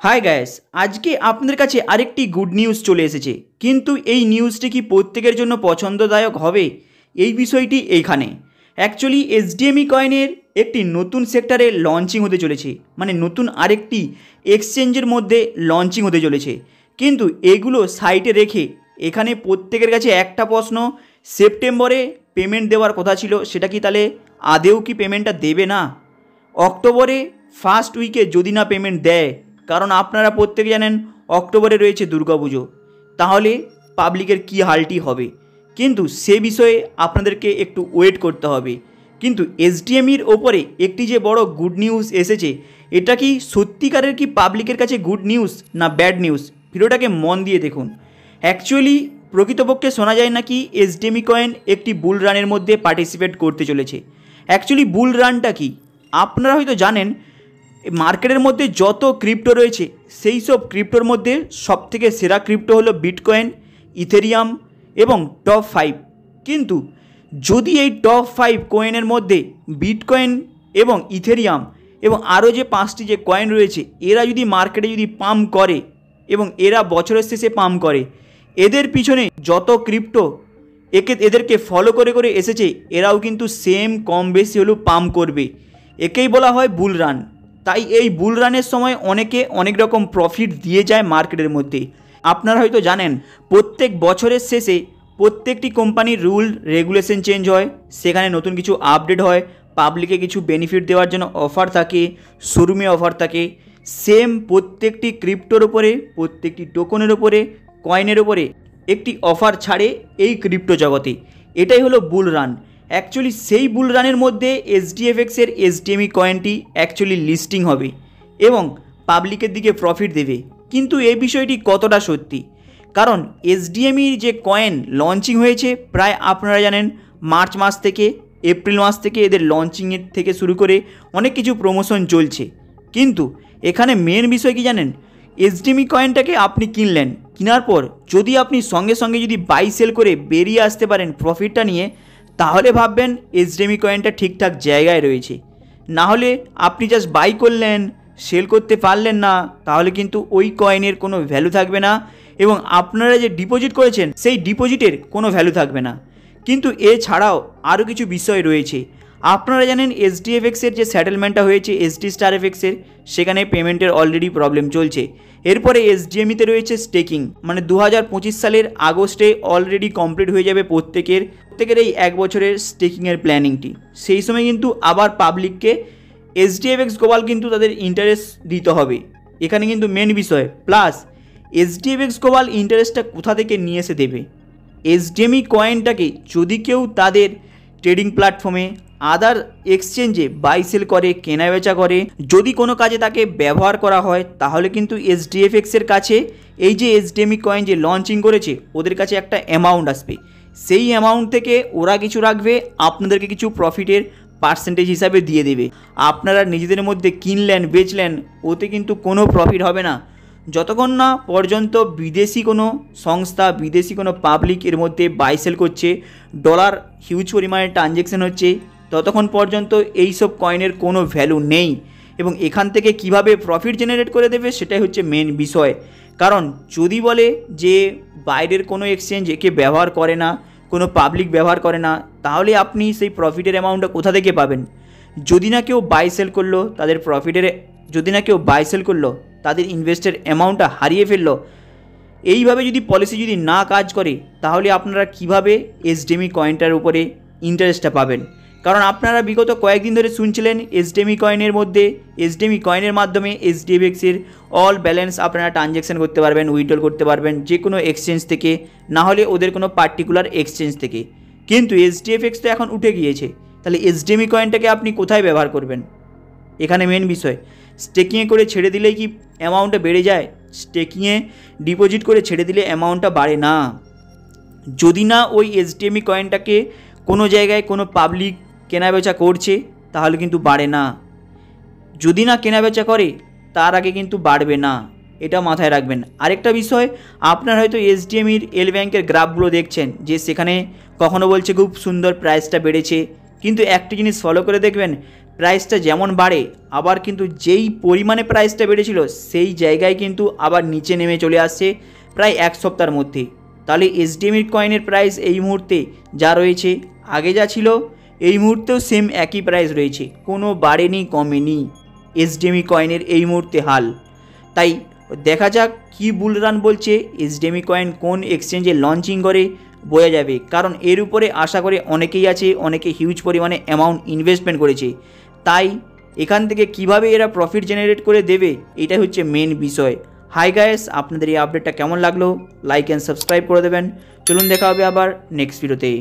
Hi guys, আজকে আপনাদের কাছে আরেকটি গুড নিউজ চলে এসেছে, কিন্তু এই নিউজটি কি প্রত্যেকের জন্য পছন্দদায়ক হবে এই বিষয়টি এইখানে। অ্যাকচুয়ালি এসডিএমই কয়েনের একটি নতুন সেক্টরে লঞ্চিং হতে চলেছে, মানে নতুন আরেকটি এক্সচেঞ্জের মধ্যে লঞ্চিং হতে চলেছে। কিন্তু এগুলো সাইটে রেখে এখানে প্রত্যেকের কাছে একটা প্রশ্ন, সেপ্টেম্বরে পেমেন্ট দেওয়ার কথা ছিল, সেটা কি তাহলে আদেও কি পেমেন্টটা দেবে না? অক্টোবরে ফার্স্ট উইকে যদি না পেমেন্ট দেয়, কারণ আপনারা প্রত্যেকে জানেন অক্টোবরে রয়েছে দুর্গাপুজো, তাহলে পাবলিকের কী হালটি হবে। কিন্তু সে বিষয়ে আপনাদেরকে একটু ওয়েট করতে হবে। কিন্তু এসডিএমির ওপরে একটি যে বড় গুড নিউজ এসেছে, এটা কি সত্যিকারের কি পাবলিকের কাছে গুড নিউজ না ব্যাড নিউজ? ভিডিওটাকে মন দিয়ে দেখুন। অ্যাকচুয়ালি প্রকৃতপক্ষে শোনা যায় নাকি এসডিএমই কয়েন একটি বুল রানের মধ্যে পার্টিসিপেট করতে চলেছে। অ্যাকচুয়ালি বুল রানটা কি আপনারা হয়তো জানেন, মার্কেটের মধ্যে যত ক্রিপ্টো রয়েছে সেই সব ক্রিপ্টোর মধ্যে সবথেকে সেরা ক্রিপ্টো হলো বিটকয়েন, ইথেরিয়াম এবং টপ 5। কিন্তু যদি এই টপ 5 কয়েনের মধ্যে বিটকয়েন এবং ইথেরিয়াম এবং আরও যে 5টি যে কয়েন রয়েছে, এরা যদি মার্কেটে যদি পাম্প করে এবং এরা বছরের শেষে পাম্প করে, এদের পিছনে যত ক্রিপ্টো এদেরকে ফলো করে করে এসেছে, এরাও কিন্তু সেম কম বেশি হলেও পাম্প করবে। একেই বলা হয় বুল রান। তাই এই বুল রানের সময় অনেকে অনেক রকম প্রফিট দিয়ে যায় মার্কেটের মধ্যে। আপনারা হয়তো জানেন প্রত্যেক বছরের শেষে প্রত্যেকটি কোম্পানির রুল রেগুলেশন চেঞ্জ হয়, সেখানে নতুন কিছু আপডেট হয়, পাবলিকে কিছু বেনিফিট দেওয়ার জন্য অফার থাকে, শোরুমে অফার থাকে। সেম প্রত্যেকটি ক্রিপ্টোর ওপরে, প্রত্যেকটি টোকনের ওপরে, কয়েনের ওপরে একটি অফার ছাড়ে এই ক্রিপ্টো জগতে। এটাই হলো বুল রান। অ্যাকচুয়ালি সেই বুল রানের মধ্যে এসডিএফএক্সের এসডিএমই কয়েনটি অ্যাকচুয়ালি লিস্টিং হবে এবং পাবলিকের দিকে প্রফিট দেবে। কিন্তু এই বিষয়টি কতটা সত্যি? কারণ এসডিএমইর যে কয়েন লঞ্চিং হয়েছে প্রায় আপনারা জানেন মার্চ মাস থেকে এপ্রিল মাস থেকে এদের লঞ্চিংয়ের থেকে শুরু করে অনেক কিছু প্রমোশন চলছে। কিন্তু এখানে মেন বিষয় কি জানেন, এসডিএমই কয়েনটাকে আপনি কিনলেন, কেনার পর যদি আপনি সঙ্গে সঙ্গে যদি বাই সেল করে বেরিয়ে আসতে পারেন প্রফিটটা নিয়ে, তাহলে ভাববেন এসডিএমই কয়েনটা ঠিকঠাক জায়গায় রয়েছে। না হলে আপনি জাস্ট বাই করলেন, সেল করতে পারলেন না, তাহলে কিন্তু ওই কয়েনের কোনো ভ্যালু থাকবে না এবং আপনারা যে ডিপোজিট করেছেন সেই ডিপোজিটের কোনো ভ্যালু থাকবে না। কিন্তু এছাড়াও আরও কিছু বিষয় রয়েছে। আপনারা জানেন এসডিএফএক্সের যে সেটেলমেন্টটা হয়েছে এসডি স্টার এফএক্সের, সেখানে পেমেন্টের অলরেডি প্রবলেম চলছে। এরপরে এসডিএমইতে রয়েছে স্টেকিং, মানে 2025 সালের আগস্টে অলরেডি কমপ্লিট হয়ে যাবে প্রত্যেকের এই 1 বছরের স্টেকিংয়ের প্ল্যানিংটি। সেই সময় কিন্তু আবার পাবলিককে এসডিএফএক্স গ্লোবাল কিন্তু তাদের ইন্টারেস্ট দিতে হবে, এখানে কিন্তু মেন বিষয়। প্লাস এসডিএফএক্স গ্লোবাল ইন্টারেস্টটা কোথা থেকে নিয়ে এসে দেবে? এসডিএমই কয়েনটাকে যদি কেউ তাদের ট্রেডিং প্ল্যাটফর্মে আদার এক্সচেঞ্জে বাই সেল করে, কেনাবেচা করে, যদি কোনো কাজে তাকে ব্যবহার করা হয়, তাহলে কিন্তু এসডিএফএক্সের কাছে এই যে এসডিএমই কয়েন যে লঞ্চিং করেছে ওদের কাছে একটা অ্যামাউন্ট আসবে। সেই অ্যামাউন্ট থেকে ওরা কিছু রাখবে, আপনাদেরকে কিছু প্রফিটের পার্সেন্টেজ হিসাবে দিয়ে দেবে। আপনারা নিজেদের মধ্যে কিনলেন বেচলেন, ওতে কিন্তু কোনো প্রফিট হবে না যতক্ষণ না পর্যন্ত বিদেশি কোনো সংস্থা, বিদেশি কোনো পাবলিক এর মধ্যে বাই সেল করছে, ডলার হিউজ পরিমাণে ট্রানজ্যাকশন হচ্ছে, ততক্ষণ পর্যন্ত এই সব কয়েনের কোনো ভ্যালু নেই। এবং এখান থেকে কিভাবে প্রফিট জেনারেট করে দেবে সেটাই হচ্ছে মেন বিষয়। কারণ যদি বলে যে বাইরের কোনো এক্সচেঞ্জ একে ব্যবহার করে না, কোনো পাবলিক ব্যবহার করে না, তাহলে আপনি সেই প্রফিটের অ্যামাউন্টটা কোথা থেকে পাবেন? যদি না কেউ বাই সেল করলো তাদের প্রফিটের, যদি না কেউ বাই সেল করলো তাদের ইনভেস্টের অ্যামাউন্টটা হারিয়ে ফেললো, এইভাবে যদি পলিসি যদি না কাজ করে, তাহলে আপনারা কিভাবে এসডিএমই কয়েনটার উপরে ইন্টারেস্টটা পাবেন? কারণ আপনারা বিগত কয়েকদিন ধরে শুনছিলেন এসডিএমই কয়েনের মধ্যে, এসডিএমই কয়েনের মাধ্যমে এসডিএফএক্সের অল ব্যালেন্স আপনারা ট্রানজ্যাকশন করতে পারবেন, উইথড্রল করতে পারবেন যে কোনো এক্সচেঞ্জ থেকে, না হলে ওদের কোনো পার্টিকুলার এক্সচেঞ্জ থেকে। কিন্তু এসডিএফএক্স তো এখন উঠে গিয়েছে, তাহলে এসডিএমই কয়েনটাকে আপনি কোথায় ব্যবহার করবেন? এখানে মেন বিষয়। স্টেকিংয়ে করে ছেড়ে দিলেই কি অ্যামাউন্টটা বেড়ে যায়? স্টেকিংয়ে ডিপোজিট করে ছেড়ে দিলে অ্যামাউন্টটা বাড়ে না। যদি না ওই এসডিএমই কয়েনটাকে কোনো জায়গায় কোনো পাবলিক কেনাবেচা করছে, তাহলে কিন্তু বাড়ে না। যদি না কেনাবেচা করে তার আগে কিন্তু বাড়বে না, এটা মাথায় রাখবেন। আরেকটা বিষয়, আপনার হয়তো এসডিএমইর এল ব্যাংকের গ্রাফগুলো দেখছেন যে সেখানে কখনো বলছে খুব সুন্দর প্রাইসটা বেড়েছে, কিন্তু একটা জিনিস ফলো করে দেখবেন, প্রাইসটা যেমন বাড়ে আবার কিন্তু যেই পরিমাণে প্রাইসটা বেড়েছিল সেই জায়গায় কিন্তু আবার নিচে নেমে চলে আসছে প্রায় এক সপ্তাহের মধ্যে। তাহলে এসডিএমই কয়েনের প্রাইস এই মুহূর্তে যা রয়েছে, আগে যা ছিল এই মুহূর্তেও সেম একই প্রাইস রয়েছে, কোনো বাড়েনি কমেনি এসডিএমই কয়েনের এই মুহূর্তে হাল। তাই দেখা যাক কি বুল রান বলছে, এসডিএমই কয়েন কোন এক্সচেঞ্জে লঞ্চিং করে বোঝা যাবে, কারণ এর উপরে আশা করে অনেকেই আছে, অনেকে হিউজ পরিমাণে অ্যামাউন্ট ইনভেস্টমেন্ট করেছে। তাই এখান থেকে কিভাবে এরা প্রফিট জেনারেট করে দেবে এটাই হচ্ছে মেন বিষয়। হাই গাইস, আপনাদের এই আপডেটটা কেমন লাগলো লাইক অ্যান্ড সাবস্ক্রাইব করে দেবেন। চলুন দেখা হবে আবার নেক্সট ভিডিওতে।